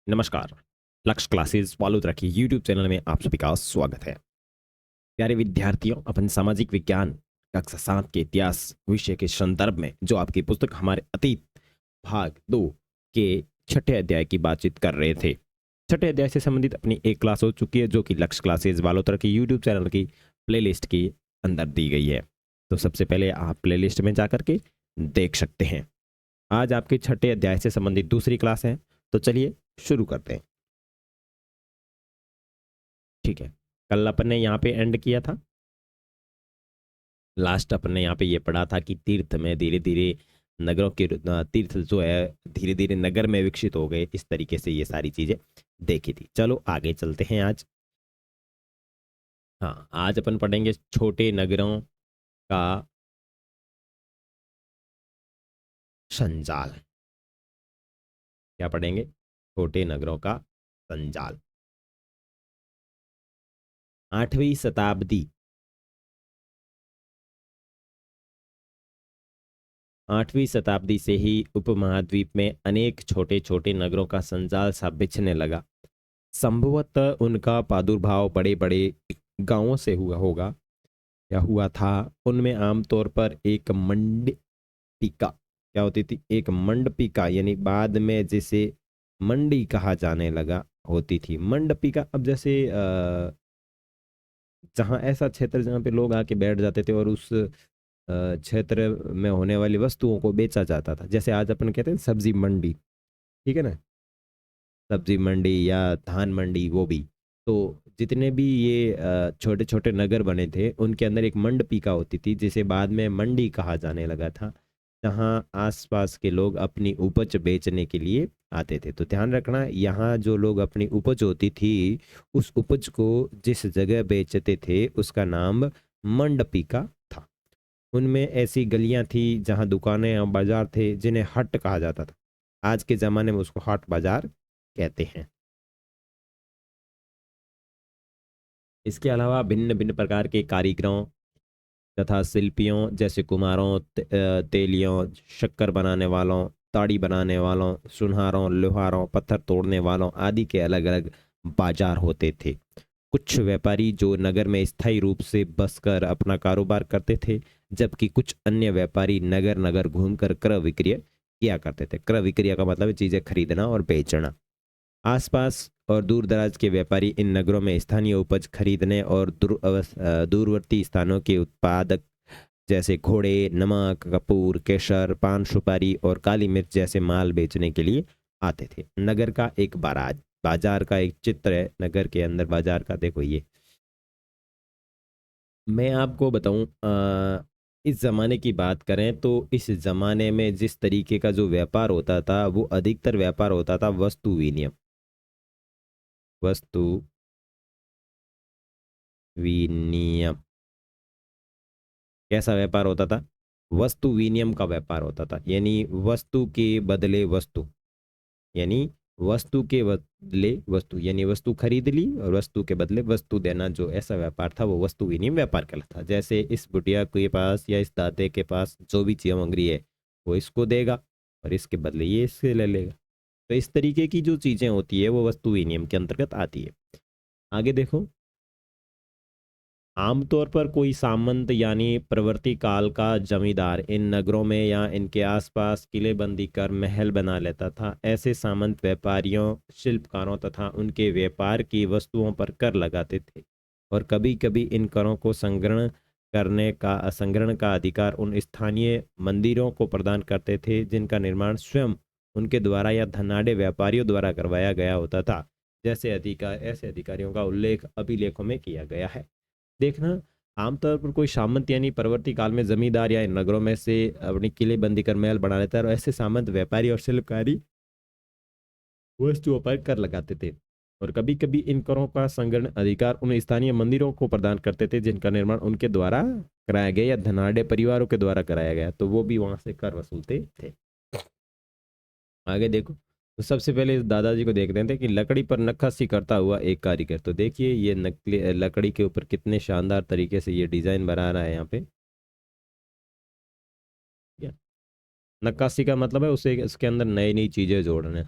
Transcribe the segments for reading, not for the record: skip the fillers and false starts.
नमस्कार। लक्ष्य क्लासेस वालोदरा की यूट्यूब चैनल में आप सभी का स्वागत है। प्यारे विद्यार्थियों, अपन सामाजिक विज्ञान कक्षा 7 के इतिहास विषय के संदर्भ में जो आपकी पुस्तक हमारे अतीत भाग 2 के छठे अध्याय की बातचीत कर रहे थे। छठे अध्याय से संबंधित अपनी एक क्लास हो चुकी है जो कि लक्ष्य क्लासेस वालोदरा की यूट्यूब चैनल की प्लेलिस्ट के अंदर दी गई है। तो सबसे पहले आप प्लेलिस्ट में जाकर के देख सकते हैं। आज आपके छठे अध्याय से संबंधित दूसरी क्लास है, तो चलिए शुरू करते हैं। ठीक है, कल अपन ने यहाँ पे एंड किया था। लास्ट अपन ने यहाँ पे ये पढ़ा था कि तीर्थ में धीरे धीरे नगरों के तीर्थ जो है धीरे धीरे नगर में विकसित हो गए, इस तरीके से ये सारी चीजें देखी थी। चलो आगे चलते हैं आज। हाँ, आज अपन पढ़ेंगे छोटे नगरों का संजाल। क्या पढ़ेंगे? छोटे नगरों का संजाल। 8वीं शताब्दी 8वीं शताब्दी से ही उपमहाद्वीप में अनेक छोटे छोटे नगरों का संजाल सा बिछने लगा। संभवतः उनका प्रादुर्भाव बड़े बड़े गांवों से हुआ होगा या हुआ था। उनमें आमतौर पर एक मंडपिका क्या होती थी? एक मंडपिका, यानी बाद में जिसे मंडी कहा जाने लगा, होती थी। मंडपिका अब जैसे जहाँ ऐसा क्षेत्र जहाँ पे लोग आके बैठ जाते थे और उस क्षेत्र में होने वाली वस्तुओं को बेचा जाता था। जैसे आज अपन कहते हैं सब्जी मंडी, ठीक है ना, सब्जी मंडी या धान मंडी, वो भी। तो जितने भी ये छोटे छोटे नगर बने थे उनके अंदर एक मंडपिका होती थी जिसे बाद में मंडी कहा जाने लगा था, जहाँ आसपास के लोग अपनी उपज बेचने के लिए आते थे। तो ध्यान रखना, यहाँ जो लोग अपनी उपज होती थी उस उपज को जिस जगह बेचते थे उसका नाम मंडपिका था। उनमें ऐसी गलियां थी जहाँ दुकानें और बाजार थे जिन्हें हट कहा जाता था। आज के ज़माने में उसको हट बाजार कहते हैं। इसके अलावा भिन्न भिन्न प्रकार के कारीगरों तथा शिल्पियों जैसे कुम्हारों, तेलियों, शक्कर बनाने वालों, ताड़ी बनाने वालों, सुनहारों, लोहारों, पत्थर तोड़ने वालों आदि के अलग अलग बाजार होते थे। कुछ व्यापारी जो नगर में स्थायी रूप से बसकर अपना कारोबार करते थे, जबकि कुछ अन्य व्यापारी नगर नगर घूमकर क्रय विक्रय किया करते थे। क्रय विक्रय का मतलब है चीजें खरीदना और बेचना। आसपास और दूर दराज के व्यापारी इन नगरों में स्थानीय उपज खरीदने और दूरवर्ती स्थानों के उत्पादक जैसे घोड़े, नमक, कपूर, केसर, पान सुपारी और काली मिर्च जैसे माल बेचने के लिए आते थे। नगर का एक बाजार का एक चित्र है नगर के अंदर बाजार का। देखो ये मैं आपको बताऊं, इस ज़माने की बात करें तो इस ज़माने में जिस तरीके का जो व्यापार होता था वो अधिकतर व्यापार होता था वस्तु विनिमय। वस्तु विनिमय कैसा व्यापार होता था? वस्तु विनिमय का व्यापार होता था, यानी वस्तु के बदले वस्तु, यानी वस्तु के बदले वस्तु, यानी वस्तु खरीद ली और वस्तु के बदले वस्तु देना, जो ऐसा व्यापार था वो वस्तु विनिमय व्यापार कहलाता था। जैसे इस बुढ़िया के पास या इस दादे के पास जो भी चीज मंगरी है वो इसको देगा और इसके बदले ये इससे ले लेगा। तो इस तरीके की जो चीजें होती है वो वस्तु विनिमय के अंतर्गत आती है। आगे देखो, आमतौर पर कोई सामंत यानी प्रवृत्ति काल का जमींदार इन नगरों में या इनके आसपास किलेबंदी कर महल बना लेता था। ऐसे सामंत व्यापारियों, शिल्पकारों तथा उनके व्यापार की वस्तुओं पर कर लगाते थे और कभी कभी इन करों को संग्रहण का अधिकार उन स्थानीय मंदिरों को प्रदान करते थे जिनका निर्माण स्वयं उनके द्वारा या धनाढ़ व्यापारियों द्वारा करवाया गया होता था। ऐसे अधिकारियों का उल्लेख अभिलेखों में किया गया है। देखना, आमतौर पर कोई सामंत यानी परवर्ती काल में जमींदार या इन नगरों में से अपनी किलेबंदी कर महल बना लेता है और ऐसे सामंत व्यापारी और शिल्पकारी वस्तुओं पर कर लगाते थे और कभी कभी इन करों का संग्रहण अधिकार उन स्थानीय मंदिरों को प्रदान करते थे जिनका निर्माण उनके द्वारा कराया गया या धनाढ़ परिवारों के द्वारा कराया गया, तो वो भी वहां से कर वसूलते थे। आगे देखो, तो सबसे पहले इस दादाजी को देखते थे कि लकड़ी पर नक्काशी करता हुआ एक कारीगर। तो देखिए ये नकली लकड़ी के ऊपर कितने शानदार तरीके से ये डिजाइन बना रहा है यहाँ पे। क्या? नक्काशी का मतलब है उसे इसके अंदर नई नई चीजें जोड़ना।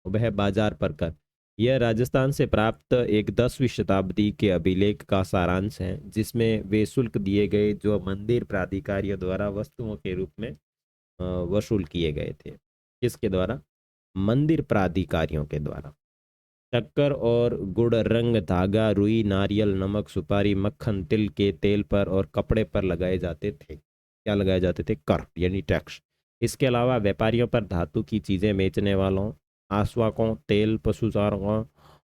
वह बाजार पर कर। यह राजस्थान से प्राप्त एक 10वीं शताब्दी के अभिलेख का सारांश है, जिसमें वे शुल्क दिए गए जो मंदिर प्राधिकारियों द्वारा वस्तुओं के रूप में वसूल किए गए थे। किसके द्वारा? मंदिर प्राधिकारियों के द्वारा। शक्कर और गुड़, रंग, धागा, रुई, नारियल, नमक, सुपारी, मक्खन, तिल के तेल पर और कपड़े पर लगाए जाते थे। क्या लगाए जाते थे? कर, यानी टैक्स। इसके अलावा व्यापारियों पर धातु की चीजें बेचने वालों, आश्वाकों, तेल, पशुचारों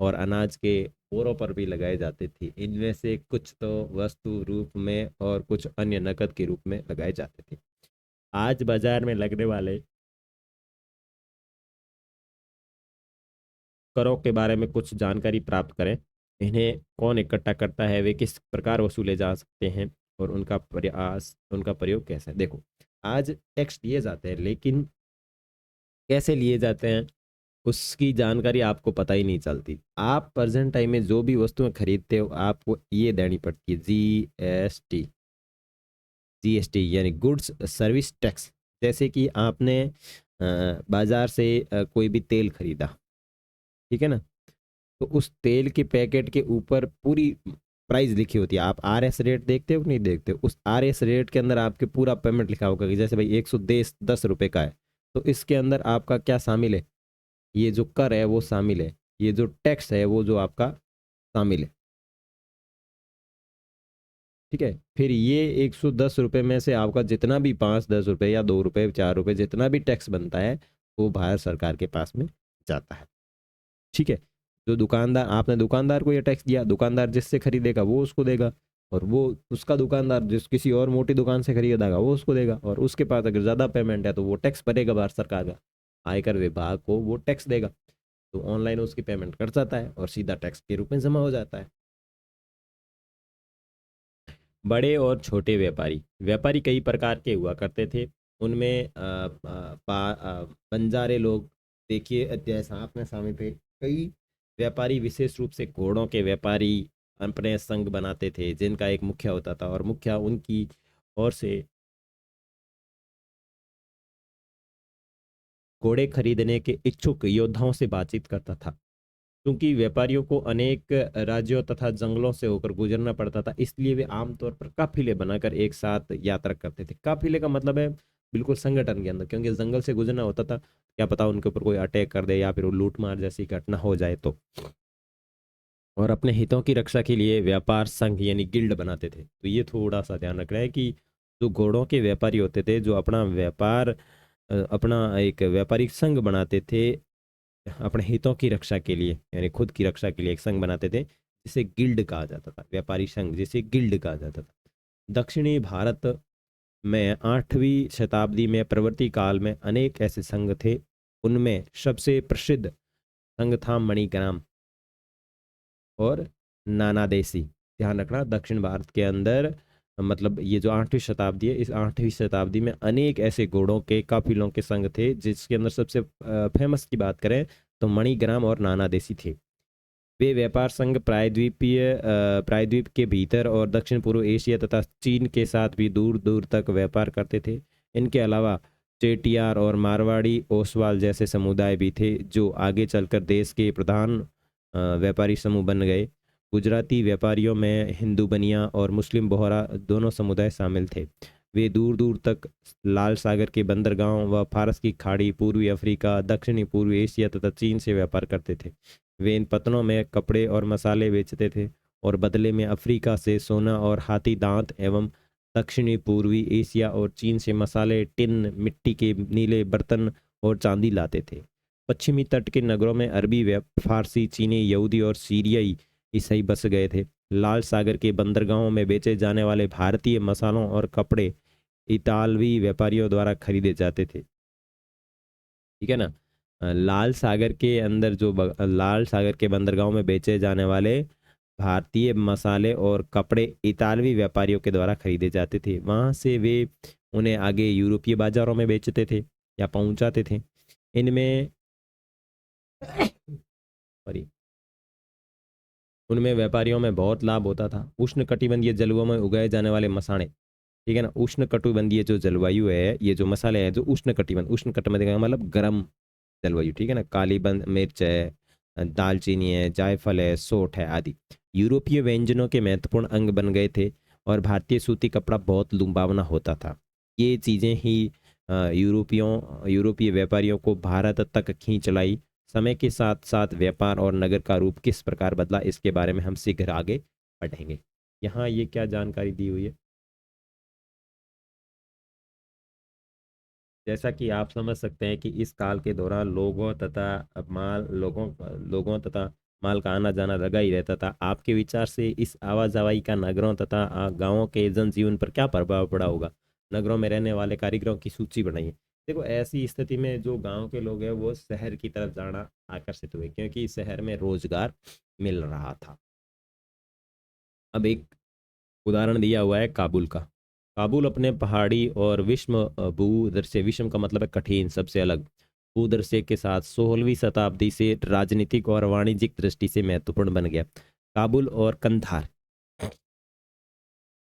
और अनाज के बोरों पर भी लगाए जाते थे। इनमें से कुछ तो वस्तु रूप में और कुछ अन्य नकद के रूप में लगाए जाते थे। आज बाजार में लगने वाले करों के बारे में कुछ जानकारी प्राप्त करें। इन्हें कौन इकट्ठा करता है, वे किस प्रकार वसूले जा सकते हैं और उनका प्रयोग कैसा है। देखो, आज टैक्स लिए जाते हैं, लेकिन कैसे लिए जाते हैं उसकी जानकारी आपको पता ही नहीं चलती। आप प्रेजेंट टाइम में जो भी वस्तुएं खरीदते हो, आपको ये देनी पड़ती है जीएसटी। जीएसटी यानी गुड्स सर्विस टैक्स। जैसे कि आपने बाजार से कोई भी तेल खरीदा, ठीक है ना, तो उस तेल के पैकेट के ऊपर पूरी प्राइस लिखी होती है। आप आर एस रेट देखते हो कि नहीं देखते हो? उस आर एस रेट के अंदर आपके पूरा पेमेंट लिखा होगा कि जैसे भाई 110 रुपए का है, तो इसके अंदर आपका क्या शामिल है? ये जो कर है वो शामिल है, ये जो टैक्स है वो जो आपका शामिल है। ठीक है, फिर ये 110 रुपये में से आपका जितना भी 5-10 रुपये या 2 रुपये 4 रुपये जितना भी टैक्स बनता है, वो भारत सरकार के पास में जाता है। ठीक है, जो दुकानदार, आपने दुकानदार को ये टैक्स दिया, दुकानदार जिससे खरीदेगा वो उसको देगा, और वो उसका दुकानदार जिस किसी और मोटी दुकान से खरीदेगा वो उसको देगा, और उसके पास अगर ज़्यादा पेमेंट है तो वो टैक्स भरेगा भारत सरकार का, आयकर विभाग को वो टैक्स देगा। तो ऑनलाइन उसकी पेमेंट कर जाता है और सीधा टैक्स के रूप में जमा हो जाता है। बड़े और छोटे व्यापारी, व्यापारी कई प्रकार के हुआ करते थे। उनमें बंजारे लोग, देखिए जैसा आपने सामने पे, कई व्यापारी विशेष रूप से घोड़ों के व्यापारी अपने संघ बनाते थे, जिनका एक मुखिया होता था, और मुखिया उनकी ओर से घोड़े खरीदने के इच्छुक योद्धाओं से बातचीत करता था। क्योंकि व्यापारियों को अनेक राज्यों तथा जंगलों से होकर गुजरना पड़ता था, इसलिए वे आमतौर पर काफिले बनाकर एक साथ यात्रा करते थे। काफिले का मतलब है बिल्कुल संगठन के अंदर, क्योंकि जंगल से गुजरना होता था, क्या पता उनके ऊपर कोई अटैक कर दे या फिर वो लूट मार जैसी घटना हो जाए तो। और अपने हितों की रक्षा के लिए व्यापार संघ यानी गिल्ड बनाते थे। तो ये थोड़ा सा ध्यान रखना है कि जो घोड़ों के व्यापारी होते थे, जो अपना व्यापार अपना एक व्यापारिक संघ बनाते थे अपने हितों की रक्षा के लिए, यानी खुद की रक्षा के लिए एक संघ बनाते थे, जिसे गिल्ड कहा जाता था, व्यापारी संघ जिसे गिल्ड कहा जाता था। दक्षिणी भारत में 8वीं शताब्दी में प्रवृत्ति काल में अनेक ऐसे संघ थे। उनमें सबसे प्रसिद्ध संघ था मणिग्राम और नाना देशी। ध्यान रखना, दक्षिण भारत के अंदर, मतलब ये जो 8वीं शताब्दी है, इस 8वीं शताब्दी में अनेक ऐसे घोड़ों के काफिलों के संघ थे, जिसके अंदर सबसे फेमस की बात करें तो मणिग्राम और नाना देशी थे। वे व्यापार संघ प्रायद्वीप के भीतर और दक्षिण पूर्व एशिया तथा चीन के साथ भी दूर दूर तक व्यापार करते थे। इनके अलावा चेटियार और मारवाड़ी ओसवाल जैसे समुदाय भी थे, जो आगे चलकर देश के प्रधान व्यापारी समूह बन गए। गुजराती व्यापारियों में हिंदू बनिया और मुस्लिम बोहरा दोनों समुदाय शामिल थे। वे दूर दूर तक लाल सागर के बंदरगाहों व फारस की खाड़ी, पूर्वी अफ्रीका, दक्षिणी पूर्वी एशिया तथा चीन से व्यापार करते थे। वे इन पतनों में कपड़े और मसाले बेचते थे, और बदले में अफ्रीका से सोना और हाथी दांत एवं दक्षिणी पूर्वी एशिया और चीन से मसाले, टिन, मिट्टी के नीले बर्तन और चांदी लाते थे। पश्चिमी तट के नगरों में अरबी, फारसी, चीनी, यहूदी और सीरियाई ईसाई बस गए थे। लाल सागर के बंदरगाहों में बेचे जाने वाले भारतीय मसालों और कपड़े इतालवी व्यापारियों द्वारा खरीदे जाते थे। ठीक है ना। लाल सागर के अंदर जो लाल सागर के बंदरगाहों में बेचे जाने वाले भारतीय मसाले और कपड़े इतालवी व्यापारियों के द्वारा खरीदे जाते थे। वहां से वे उन्हें आगे यूरोपीय बाजारों में बेचते थे या पहुंचाते थे। इनमें सॉरी उनमें व्यापारियों में बहुत लाभ होता था। उष्ण कटिबंधीय जलवायु में उगाए जाने वाले मसाले, ठीक है ना, उष्ण कटिबंधीय जो जलवायु है, ये जो मसाले हैं जो उष्ण कटिबंध का मतलब गर्म जलवायु, ठीक है ना। काली बंद मिर्च है, दालचीनी है, जायफल है, सोंठ है आदि यूरोपीय व्यंजनों के महत्वपूर्ण अंग बन गए थे और भारतीय सूती कपड़ा बहुत लुभावना होता था। ये चीज़ें ही यूरोपीय व्यापारियों को भारत तक खींच लाई। समय के साथ साथ व्यापार और नगर का रूप किस प्रकार बदला, इसके बारे में हम शीघ्र आगे बढ़ेंगे। यहाँ ये क्या जानकारी दी हुई है, जैसा कि आप समझ सकते हैं कि इस काल के दौरान लोगों तथा माल का आना जाना लगा ही रहता था। आपके विचार से इस आवाजाही का नगरों तथा गांवों के जनजीवन पर क्या प्रभाव पड़ा होगा। नगरों में रहने वाले कारीगरों की सूची बनाइए। देखो, ऐसी स्थिति में जो गांव के लोग हैं वो शहर की तरफ जाना आकर्षित हुए, क्योंकि शहर में रोजगार मिल रहा था। अब एक उदाहरण दिया हुआ है काबुल का। काबुल अपने पहाड़ी और भूदृश्य, विषम का मतलब है कठिन, सबसे अलग भूदृश्य के साथ 16वीं शताब्दी से राजनीतिक और वाणिज्यिक दृष्टि से महत्वपूर्ण बन गया। काबुल और कंधार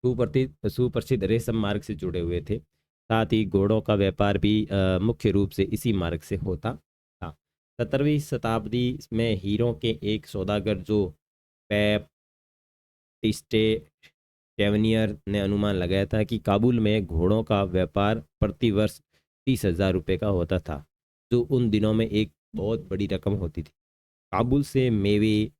सुप्रसिद्ध रेशम मार्ग से जुड़े हुए थे। साथ ही घोड़ों का व्यापार भी मुख्य रूप से इसी मार्ग से होता था। 17वीं शताब्दी में हीरों के एक सौदागर जो टिस्टे टेवनियर ने अनुमान लगाया था कि काबुल में घोड़ों का व्यापार प्रति वर्ष 30,000 रुपये का होता था, जो उन दिनों में एक बहुत बड़ी रकम होती थी। काबुल से मेवे,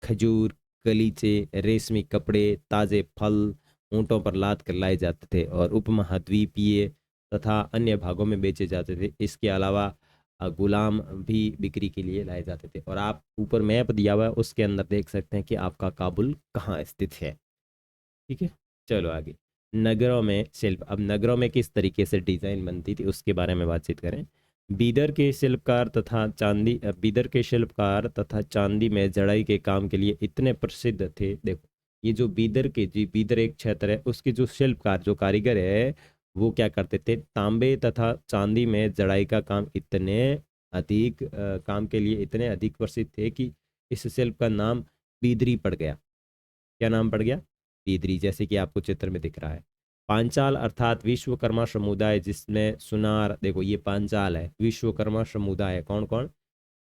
खजूर, गलीचे, रेशमी कपड़े, ताज़े फल ऊंटों पर लाद कर लाए जाते थे और उपमहाद्वीपीय तथा अन्य भागों में बेचे जाते थे। इसके अलावा गुलाम भी बिक्री के लिए लाए जाते थे। और आप ऊपर मैप दिया हुआ है, उसके अंदर देख सकते हैं कि आपका काबुल कहाँ स्थित है। ठीक है, चलो आगे। नगरों में शिल्प, अब नगरों में किस तरीके से डिजाइन बनती थी उसके बारे में बातचीत करें। बीदर के शिल्पकार तथा चांदी में जड़ाई के काम के लिए इतने प्रसिद्ध थे। देखो, ये जो बीदर एक क्षेत्र है, उसके जो शिल्पकार, जो कारीगर है, वो क्या करते थे, तांबे तथा चांदी में जड़ाई का काम काम के लिए इतने अधिक प्रसिद्ध थे कि इस शिल्प का नाम बीदरी पड़ गया। क्या नाम पड़ गया, बीदरी, जैसे कि आपको चित्र में दिख रहा है। पांचाल अर्थात विश्वकर्मा समुदाय, जिसमें सुनार, देखो ये पांचाल है, विश्वकर्मा समुदाय है, कौन कौन,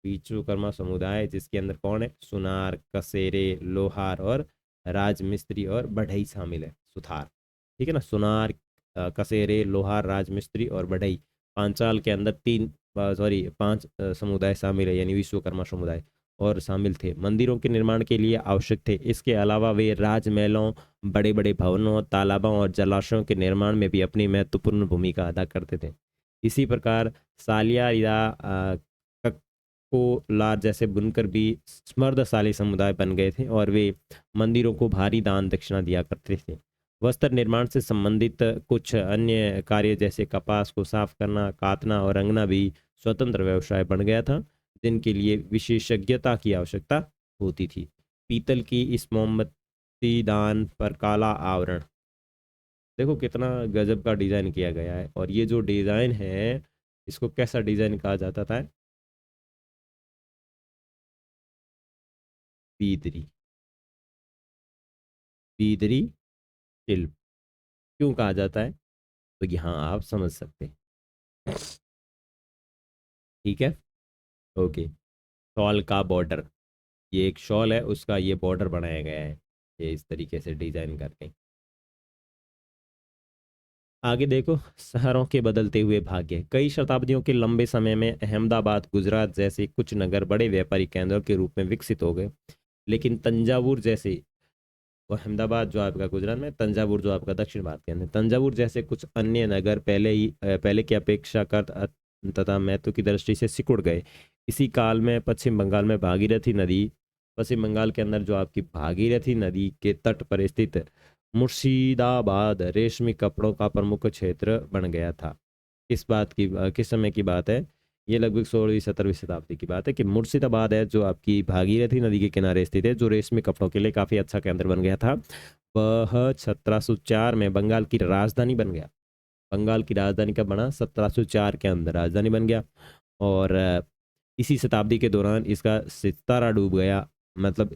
विश्वकर्मा समुदाय, जिसके अंदर कौन है, सुनार, कसेरे, लोहार और राजमिस्त्री और बढ़ई शामिल है, सुथार। ठीक है ना, सुनार, कसेरे, लोहार, राजमिस्त्री और बढ़ई। पांचाल के अंदर पांच समुदाय शामिल है, यानी विश्वकर्मा समुदाय और शामिल थे। मंदिरों के निर्माण के लिए आवश्यक थे। इसके अलावा वे राजमहलों, बड़े बड़े भवनों, तालाबों और जलाशयों के निर्माण में भी अपनी महत्वपूर्ण भूमिका अदा करते थे। इसी प्रकार सालिया या ककोलार जैसे बुनकर भी समृद्धशाली समुदाय बन गए थे और वे मंदिरों को भारी दान दक्षिणा दिया करते थे। वस्त्र निर्माण से संबंधित कुछ अन्य कार्य जैसे कपास को साफ करना, काटना और रंगना भी स्वतंत्र व्यवसाय बन गया था, जिनके लिए विशेषज्ञता की आवश्यकता होती थी। पीतल की इस मोमबत्ती दान पर काला आवरण, देखो कितना गजब का डिजाइन किया गया है। और ये जो डिजाइन है, इसको कैसा डिजाइन कहा जाता था, बीदरी, बीदरी शिल्प क्यों कहा जाता है, तो यहाँ आप समझ सकते हैं। ठीक है, ओके। शॉल का बॉर्डर, ये एक शॉल है, उसका ये बॉर्डर बनाया गया है, ये इस तरीके से डिजाइन करके। आगे देखो, शहरों के बदलते हुए भाग्य। कई शताब्दियों के लंबे समय में अहमदाबाद, गुजरात जैसे कुछ नगर बड़े व्यापारी केंद्रों के रूप में विकसित हो गए। लेकिन तंजावुर जैसे, वो अहमदाबाद जो आपका गुजरात में, तंजावुर जो आपका दक्षिण भारत के अंदर, तंजावुर जैसे कुछ अन्य नगर पहले की अपेक्षाकृत तथा महत्व की दृष्टि से सिकुड़ गए। इसी काल में पश्चिम बंगाल में भागीरथी नदी, पश्चिम बंगाल के अंदर जो आपकी भागीरथी नदी के तट पर स्थित मुर्शिदाबाद रेशमी कपड़ों का प्रमुख क्षेत्र बन गया था। किस समय की बात है, ये लगभग 16वीं 17वीं शताब्दी की बात है कि मुर्शिदाबाद है जो आपकी भागीरथी नदी के किनारे स्थित है, जो रेशमी कपड़ों के लिए काफ़ी अच्छा केंद्र बन गया था। वह 1704 में बंगाल की राजधानी बन गया। बंगाल की राजधानी कब बना, 1704 के अंदर राजधानी बन गया। और इसी शताब्दी के दौरान इसका सितारा डूब गया, मतलब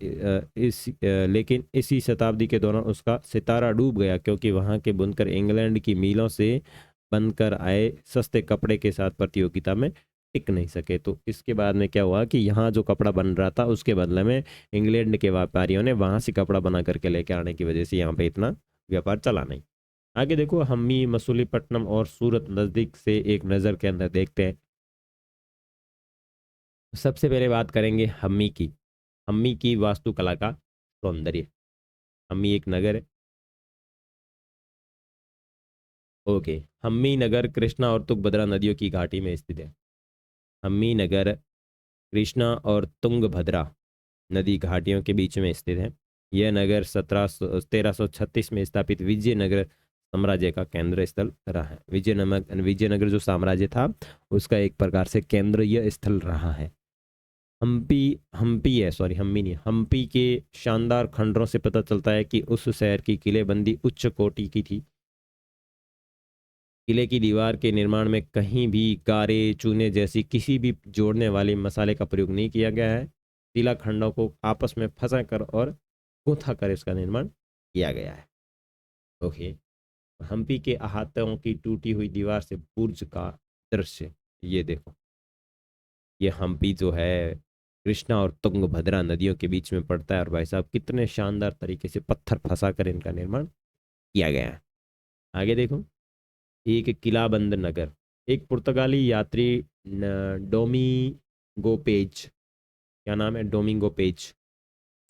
लेकिन इसी शताब्दी के दौरान उसका सितारा डूब गया, क्योंकि वहाँ के बुनकर इंग्लैंड की मीलों से बनकर आए सस्ते कपड़े के साथ प्रतियोगिता में टिक नहीं सके। तो इसके बाद में क्या हुआ कि यहाँ जो कपड़ा बन रहा था उसके बदले में इंग्लैंड के व्यापारियों ने वहाँ से कपड़ा बना करके लेके आने की वजह से यहाँ पे इतना व्यापार चला नहीं। आगे देखो, हम्मी, मसूलीपट्टनम और सूरत नज़दीक से एक नज़र के अंदर देखते हैं। सबसे पहले बात करेंगे हम्मी की। हम्मी की वास्तुकला का सौंदर्य। हम्मी एक नगर है। ओके। हम्मी नगर कृष्णा और तुंगभद्रा नदियों की घाटी में स्थित है। हम्मी नगर कृष्णा और तुंगभद्रा नदी घाटियों के बीच में स्थित है। यह नगर 1336 में स्थापित विजयनगर साम्राज्य का केंद्र स्थल रहा है। विजयनगर जो साम्राज्य था उसका एक प्रकार से केंद्रीय स्थल रहा है। हम्पी हम्पी है, सॉरी हम्पी नहीं, हम्पी के शानदार खंडरों से पता चलता है कि उस शहर की किलेबंदी उच्च कोटि की थी। किले की दीवार के निर्माण में कहीं भी गारे, चूने जैसी किसी भी जोड़ने वाले मसाले का प्रयोग नहीं किया गया है। शिला खंडों को आपस में फंसा कर और गूंथा कर इसका निर्माण किया गया है। ओके। हम्पी के अहातों की टूटी हुई दीवार से बुर्ज का दृश्य, ये देखो। ये हम्पी जो है कृष्णा और तुंगभद्रा नदियों के बीच में पड़ता है, और भाई साहब कितने शानदार तरीके से पत्थर फंसा कर इनका निर्माण किया गया है। आगे देखो, एक किलाबंद नगर। एक पुर्तगाली यात्री डोमिंगो पेज, क्या नाम है, डोमिंगो पेज,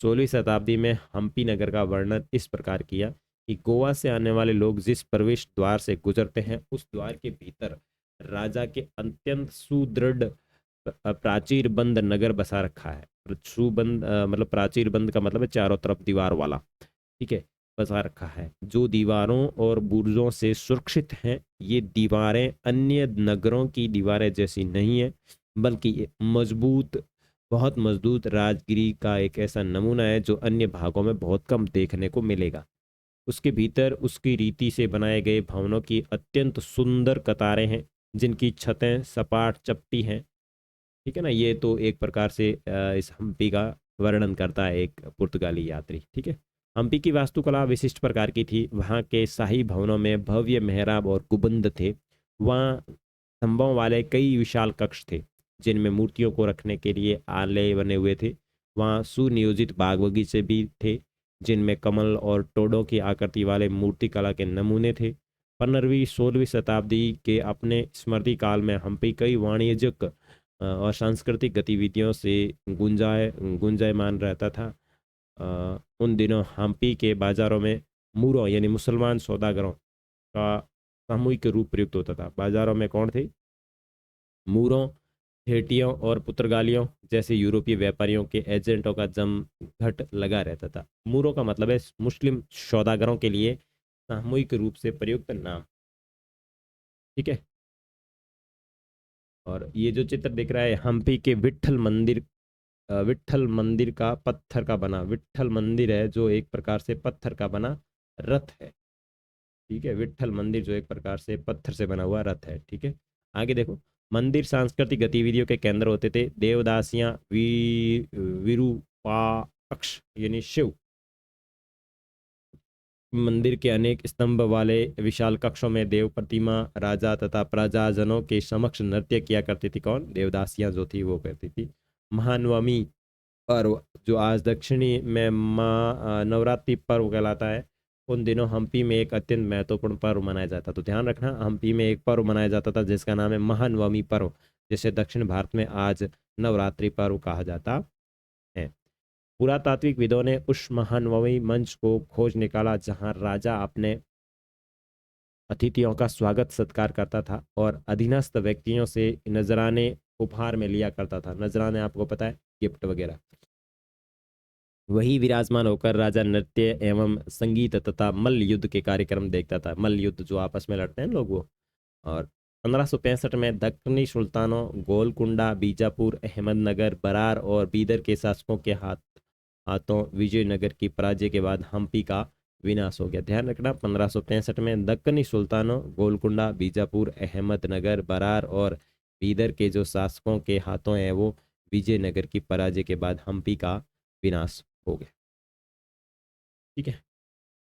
16वीं शताब्दी में हम्पी नगर का वर्णन इस प्रकार किया कि गोवा से आने वाले लोग जिस प्रवेश द्वार से गुजरते हैं उस द्वार के भीतर राजा के अत्यंत सुदृढ़ प्राचीर बंद नगर बसा रखा है। सुबंद मतलब प्राचीर बंद का मतलब है चारों तरफ दीवार वाला, ठीक है, बसा रखा है, जो दीवारों और बुर्जों से सुरक्षित हैं। ये दीवारें अन्य नगरों की दीवारें जैसी नहीं है, बल्कि ये मजबूत, बहुत मजबूत राजगिरी का एक ऐसा नमूना है जो अन्य भागों में बहुत कम देखने को मिलेगा। उसके भीतर उसकी रीति से बनाए गए भवनों की अत्यंत सुंदर कतारें हैं, जिनकी छतें सपाट चपटी हैं। ठीक है ना, ये तो एक प्रकार से इस हम्पी का वर्णन करता है एक पुर्तगाली यात्री। ठीक है। हम्पी की वास्तुकला विशिष्ट प्रकार की थी। वहाँ के शाही भवनों में भव्य मेहराब और गुंबद थे। वहाँ स्तंभों वाले कई विशाल कक्ष थे जिनमें मूर्तियों को रखने के लिए आले बने हुए थे। वहाँ सुनियोजित बाग बगीचे भी थे जिनमें कमल और टोडों की आकृति वाले मूर्ति कला के नमूने थे। 15वीं 16वीं शताब्दी के अपने स्मृति काल में हम्पी कई वाणिज्यिक और सांस्कृतिक गतिविधियों से गुंजायमान रहता था। उन दिनों हम्पी के बाजारों में मूरों यानी मुसलमान सौदागरों का सामूहिक रूप प्रयुक्त होता था। बाजारों में कौन थे? मूरों, ठेठियों और पुर्तगालियों जैसे यूरोपीय व्यापारियों के एजेंटों का जमघट लगा रहता था। मूरों का मतलब है मुस्लिम सौदागरों के लिए सामूहिक रूप से प्रयुक्त नाम। ठीक है। और ये जो चित्र दिख रहा है हम्पी के विट्ठल मंदिर का पत्थर का बना, विट्ठल मंदिर है जो एक प्रकार से पत्थर का बना रथ है। ठीक है, विट्ठल मंदिर जो एक प्रकार से पत्थर से बना हुआ रथ है। ठीक है। आगे देखो, मंदिर सांस्कृतिक गतिविधियों के केंद्र होते थे। देवदासियां, विरूपाक्ष यानी शिव मंदिर के अनेक स्तंभ वाले विशाल कक्षों में देव प्रतिमा राजा तथा प्रजाजनों के समक्ष नृत्य किया करती थी। कौन? देवदासियां जो थी वो करती थी। महानवमी पर्व जो आज दक्षिणी में माँ नवरात्रि पर्व कहलाता है, उन दिनों हम्पी में एक अत्यंत महत्वपूर्ण पर्व मनाया जाता। तो ध्यान रखना, हम्पी में एक पर्व मनाया जाता था जिसका नाम है महानवमी पर्व, जिसे दक्षिण भारत में आज नवरात्रि पर्व कहा जाता है। पुरातात्विक विदों ने उस महानवमी मंच को खोज निकाला जहां राजा अपने अतिथियों का स्वागत सत्कार करता था और अधीनस्थ व्यक्तियों से नजराने उपहार में लिया करता था। नजराने आपको पता है, गिफ्ट वगैरह। वही विराजमान होकर राजा नृत्य एवं संगीत तथा मल्ल युद्ध के कार्यक्रम देखता था। मल्ल युद्ध जो आपस में लड़ते हैं लोग वो। और 1565 में दक्कनी सुल्तानों गोलकुंडा, बीजापुर, अहमदनगर, बरार और बीदर के शासकों के हाथों विजयनगर की पराजय के बाद हम्पी का विनाश हो गया। ध्यान रखना, 1565 में दक्कनी सुल्तानों गोलकुंडा, बीजापुर, अहमदनगर, बरार और बीदर के जो शासकों के हाथों है वो विजयनगर की पराजय के बाद हम्पी का विनाश हो गया। ठीक है।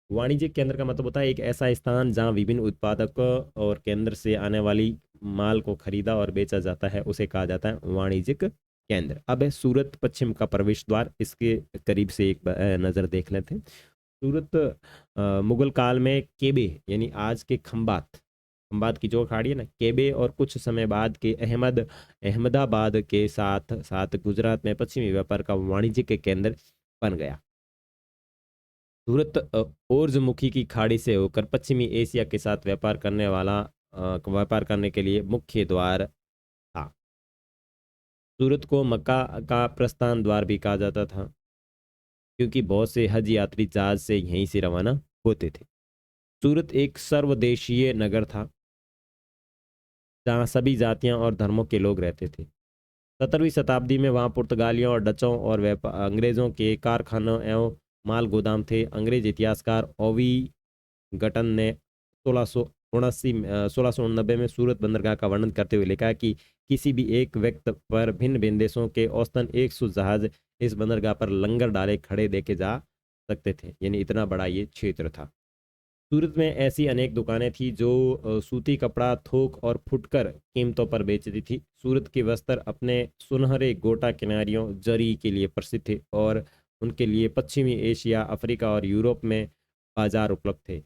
वाणिज्यिक केंद्र का मतलब होता है एक ऐसा स्थान जहां विभिन्न उत्पादकों और केंद्र से आने वाली माल को खरीदा और बेचा जाता है, उसे कहा जाता है वाणिज्यिक केंद्र। अब है सूरत पश्चिम का प्रवेश द्वार, इसके करीब से एक नज़र देख लेते हैं। सूरत मुगल काल में केबे यानी आज के खंबात, खंबात की जो खाड़ी है ना, केबे, और कुछ समय बाद के अहमदाबाद के साथ साथ गुजरात में पश्चिमी व्यापार का वाणिज्यिक केंद्र बन गया। सूरत ओरजमुखी की खाड़ी से होकर पश्चिमी एशिया के साथ व्यापार करने के लिए मुख्य द्वार था। सूरत को मक्का का प्रस्थान द्वार भी कहा जाता था, क्योंकि बहुत से हज यात्री जहाज से यहीं से रवाना होते थे। सूरत एक सर्वदेशीय नगर था, जहाँ सभी जातियां और धर्मों के लोग रहते थे। 17वीं शताब्दी में वहाँ पुर्तगालियों और डचों और अंग्रेजों के कारखानों एवं माल गोदाम थे। अंग्रेज इतिहासकार ओवी गटन ने 1689 में सूरत बंदरगाह का वर्णन करते हुए लिखा कि किसी भी एक व्यक्ति पर भिन्न भिन्न देशों के औसतन 100 जहाज इस बंदरगाह पर लंगर डाले खड़े देखे जा सकते थे, यानी इतना बड़ा ये क्षेत्र था। सूरत में ऐसी अनेक दुकानें थी जो सूती कपड़ा थोक और फुटकर कीमतों पर बेचती थी। सूरत के वस्त्र अपने सुनहरे गोटा किनारियों जरी के लिए प्रसिद्ध थे और उनके लिए पश्चिमी एशिया, अफ्रीका और यूरोप में बाजार उपलब्ध थे।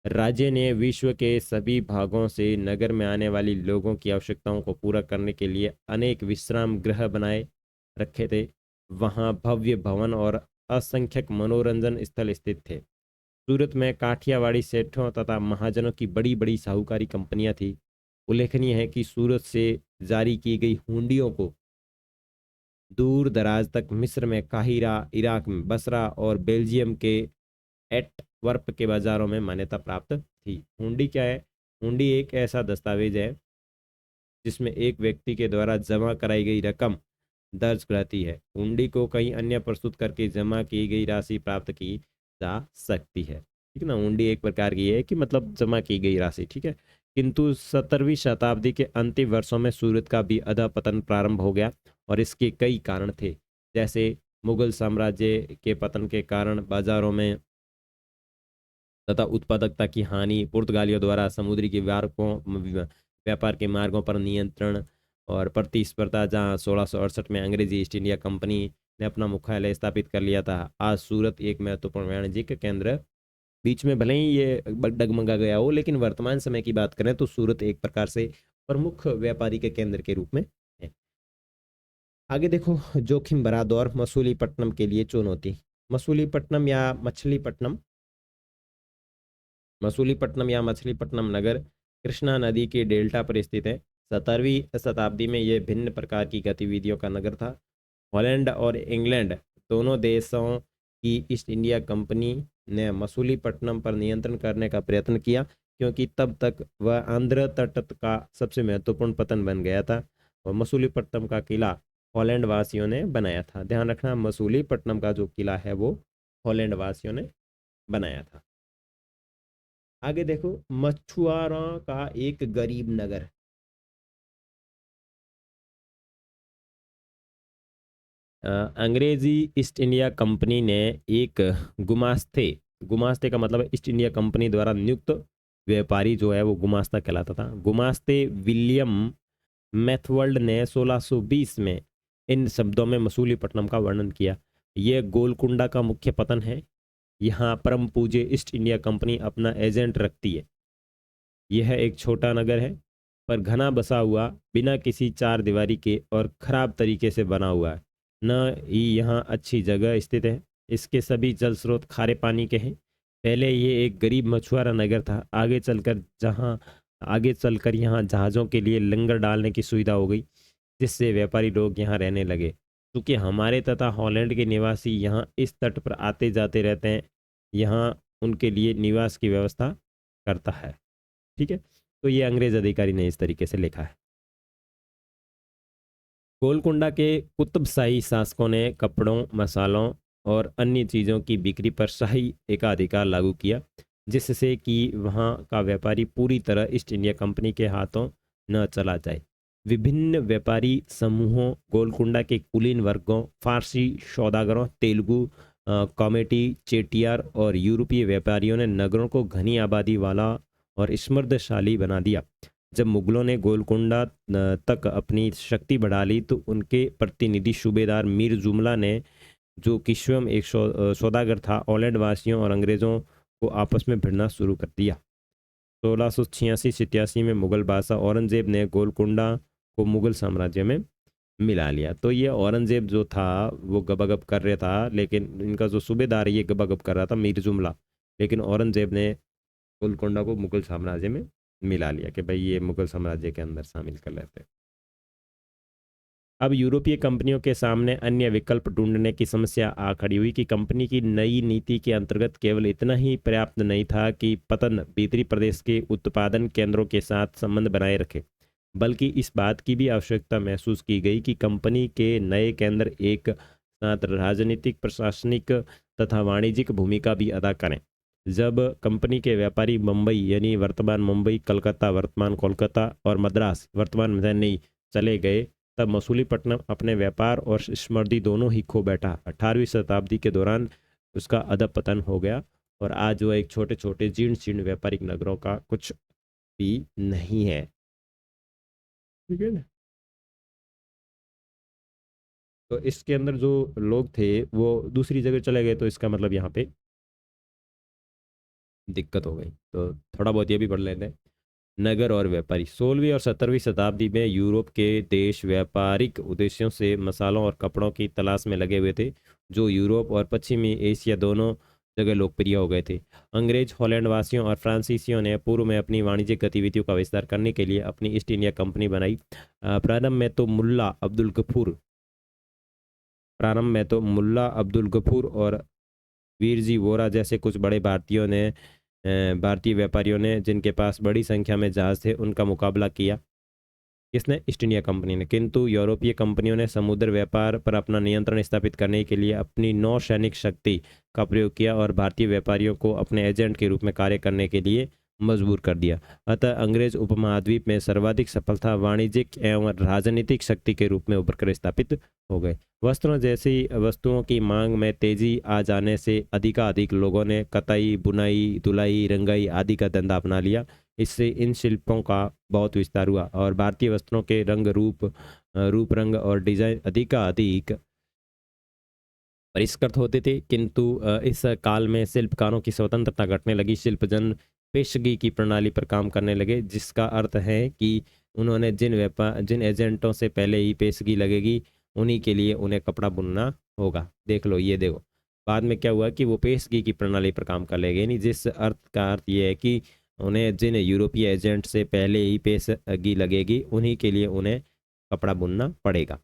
राज्य ने विश्व के सभी भागों से नगर में आने वाली लोगों की आवश्यकताओं को पूरा करने के लिए अनेक विश्राम गृह बनाए रखे थे। वहाँ भव्य भवन और असंख्यक मनोरंजन स्थल स्थित थे। सूरत में काठियावाड़ी सेठों तथा महाजनों की बड़ी बड़ी साहूकारी कंपनियां थी। उल्लेखनीय है कि सूरत से जारी की गई हुंडियों को दूर दराज तक मिस्र में काहिरा, इराक में बसरा और बेल्जियम के एंटवर्प के बाजारों में मान्यता प्राप्त थी। हुंडी क्या है? हुंडी एक ऐसा दस्तावेज है जिसमें एक व्यक्ति के द्वारा जमा कराई गई रकम दर्ज रहती है। हुंडी को कहीं अन्य प्रस्तुत करके जमा की गई राशि प्राप्त की जा सकती है। ठीक है ना, हुंडी एक प्रकार की है कि मतलब जमा की गई राशि, ठीक है। किंतु 17वीं शताब्दी के अंतिम वर्षों में सूरत का भी अधपतन प्रारंभ हो गया और इसके कई कारण थे, जैसे मुगल साम्राज्य के पतन के कारण बाजारों में तथा उत्पादकता की हानि, पुर्तगालियों द्वारा समुद्री के व्यापार के मार्गों पर नियंत्रण और प्रतिस्पर्धा, जहां 1668 में अंग्रेजी ईस्ट इंडिया कंपनी ने अपना मुख्यालय स्थापित कर लिया था। आज सूरत एक महत्वपूर्ण वाणिज्यिक केंद्र, बीच में भले ही ये डगमगा गया हो, लेकिन वर्तमान समय की बात करें तो सूरत एक प्रकार से प्रमुख व्यापारी के केंद्र के रूप में है। आगे देखो, जोखिम भरा दौर, मसूलीपट्टनम के लिए चुनौती। मसूलीपट्टनम या मछलीपट्टनम मसूलीपट्टनम या मछलीपट्टनम नगर कृष्णा नदी के डेल्टा पर स्थित है। 17वीं शताब्दी में यह भिन्न प्रकार की गतिविधियों का नगर था। हॉलैंड और इंग्लैंड दोनों देशों की ईस्ट इंडिया कंपनी ने मसूलीपट्टनम पर नियंत्रण करने का प्रयत्न किया, क्योंकि तब तक वह आंध्र तट का सबसे महत्वपूर्ण पतन बन गया था और मसूलीपट्टनम का किला हॉलैंड वासियों ने बनाया था। ध्यान रखना, मसूलीपट्टनम का जो किला है वो हॉलैंड वासियों ने बनाया था। आगे देखो, मछुआरों का एक गरीब नगर। अंग्रेजी ईस्ट इंडिया कंपनी ने एक गुमास्ते, गुमास्ते का मतलब है ईस्ट इंडिया कंपनी द्वारा नियुक्त व्यापारी जो है वो गुमास्ता कहलाता था। गुमास्ते विलियम मैथवर्ल्ड ने 1620 में इन शब्दों में मसूलीपट्टनम का वर्णन किया। यह गोलकुंडा का मुख्य पतन है। यहाँ परम पूज्य ईस्ट इंडिया कंपनी अपना एजेंट रखती है। यह एक छोटा नगर है, पर घना बसा हुआ, बिना किसी चार दीवारी के और खराब तरीके से बना हुआ है। न ही यहाँ अच्छी जगह स्थित है। इसके सभी जल स्रोत खारे पानी के हैं। पहले ये एक गरीब मछुआरा नगर था। आगे चलकर यहाँ जहाज़ों के लिए लंगर डालने की सुविधा हो गई, जिससे व्यापारी लोग यहाँ रहने लगे। क्योंकि हमारे तथा हॉलैंड के निवासी यहाँ इस तट पर आते जाते रहते हैं, यहाँ उनके लिए निवास की व्यवस्था करता है। ठीक है, तो ये अंग्रेज अधिकारी ने इस तरीके से लिखा है। गोलकुंडा के कुतुबशाही शासकों ने कपड़ों, मसालों और अन्य चीज़ों की बिक्री पर शाही एकाधिकार लागू किया, जिससे कि वहाँ का व्यापारी पूरी तरह ईस्ट इंडिया कंपनी के हाथों न चला जाए। विभिन्न व्यापारी समूहों, गोलकुंडा के कुलीन वर्गों, फारसी सौदागरों, तेलुगु कॉमेटी, चेटियार और यूरोपीय व्यापारियों ने नगरों को घनी आबादी वाला और समृद्धशाली बना दिया। जब मुगलों ने गोलकुंडा तक अपनी शक्ति बढ़ा ली तो उनके प्रतिनिधि सूबेदार मीर जुमला ने, जो कि स्वयं एक सौदागर था, ऑलैंड वासियों और अंग्रेज़ों को आपस में भिड़ना शुरू कर दिया। 1686-87 में मुगल बादशाह औरंगजेब ने गोलकुंडा को मुगल साम्राज्य में मिला लिया। तो ये औरंगजेब जो था वो गबागब कर रहा था, लेकिन इनका जो सूबेदार है ये गबागब कर रहा था, मीर जुमला, लेकिन औरंगजेब ने गोलकुंडा को मुगल साम्राज्य में मिला लिया कि भाई ये मुगल साम्राज्य के अंदर शामिल कर लेते। अब यूरोपीय कंपनियों के सामने अन्य विकल्प ढूंढने की समस्या आ खड़ी हुई कि कंपनी की नई नीति के अंतर्गत केवल इतना ही पर्याप्त नहीं था कि पतन भीतरी प्रदेश के उत्पादन केंद्रों के साथ संबंध बनाए रखे, बल्कि इस बात की भी आवश्यकता महसूस की गई कि कंपनी के नए केंद्र एक साथ राजनीतिक, प्रशासनिक तथा वाणिज्यिक भूमिका भी अदा करें। जब कंपनी के व्यापारी मुंबई यानी वर्तमान मुंबई, कलकत्ता वर्तमान कोलकाता और मद्रास वर्तमान चेन्नई चले गए, तब मसूलीपट्टनम अपने व्यापार और समृद्धि दोनों ही खो बैठा। 18वीं शताब्दी के दौरान उसका अधपतन हो गया और आज जो एक छोटे छोटे जीर्ण शीर्ण व्यापारिक नगरों का कुछ भी नहीं है। ठीक है ना। तो इसके अंदर जो लोग थे वो दूसरी जगह चले गए, तो इसका मतलब यहाँ पे दिक्कत हो गई। तो थोड़ा बहुत ये भी पढ़ लेते हैं। नगर और व्यापारी 16वीं और 17वीं शताब्दी में यूरोप के देश व्यापारिक उद्देश्यों से मसालों और कपड़ों की तलाश में लगे हुए थे, जो यूरोप और पश्चिमी एशिया दोनों जगह लोकप्रिय हो गए थे। अंग्रेज, हॉलैंड वासियों और फ्रांसीसियों ने पूर्व में अपनी वाणिज्यिक गतिविधियों का विस्तार करने के लिए अपनी ईस्ट इंडिया कंपनी बनाई। प्रारंभ में तो मुल्ला अब्दुल गफूर और वीरजी वोरा जैसे कुछ बड़े भारतीय व्यापारियों ने, जिनके पास बड़ी संख्या में जहाज थे, उनका मुकाबला किया। किसने? ईस्ट इंडिया कंपनी ने। किंतु यूरोपीय कंपनियों ने समुद्र व्यापार पर अपना नियंत्रण स्थापित करने के लिए अपनी नौसैनिक शक्ति का प्रयोग किया और भारतीय व्यापारियों को अपने एजेंट के रूप में कार्य करने के लिए मजबूर कर दिया। अतः अंग्रेज उपमहाद्वीप में सर्वाधिक सफलता वाणिज्यिक एवं राजनीतिक शक्ति के रूप में उभर कर स्थापित हो गए। वस्त्रों जैसी वस्तुओं की मांग में तेजी आ जाने से अधिकाधिक लोगों ने कताई, बुनाई, धुलाई, रंगाई आदि का धंधा अपना लिया। इससे इन शिल्पों का बहुत विस्तार हुआ और भारतीय वस्त्रों के रूप रंग और डिजाइन अधिकाधिक परिष्कृत होते थे। किंतु इस काल में शिल्पकारों की स्वतंत्रता घटने लगी। शिल्पजन पेशगी की प्रणाली पर काम करने लगे, जिसका अर्थ है कि उन्होंने जिन एजेंटों से पहले ही पेशगी लगेगी उन्हीं के लिए उन्हें कपड़ा बुनना होगा। देख लो, ये देखो बाद में क्या हुआ कि वो पेशगी की प्रणाली पर काम कर लेंगे, नहीं जिस अर्थ का अर्थ ये है कि उन्हें जिन यूरोपीय एजेंट से पहले ही पेशगी लगेगी उन्हीं के लिए उन्हें कपड़ा बुनना पड़ेगा।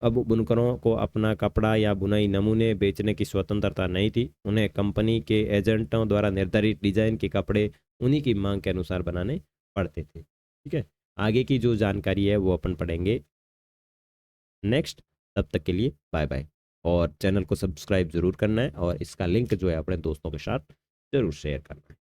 अब बुनकरों को अपना कपड़ा या बुनाई नमूने बेचने की स्वतंत्रता नहीं थी। उन्हें कंपनी के एजेंटों द्वारा निर्धारित डिजाइन के कपड़े उन्हीं की मांग के अनुसार बनाने पड़ते थे। ठीक है, आगे की जो जानकारी है वो अपन पढ़ेंगे नेक्स्ट। तब तक के लिए बाय बाय, और चैनल को सब्सक्राइब जरूर करना है और इसका लिंक जो है अपने दोस्तों के साथ जरूर शेयर करना है।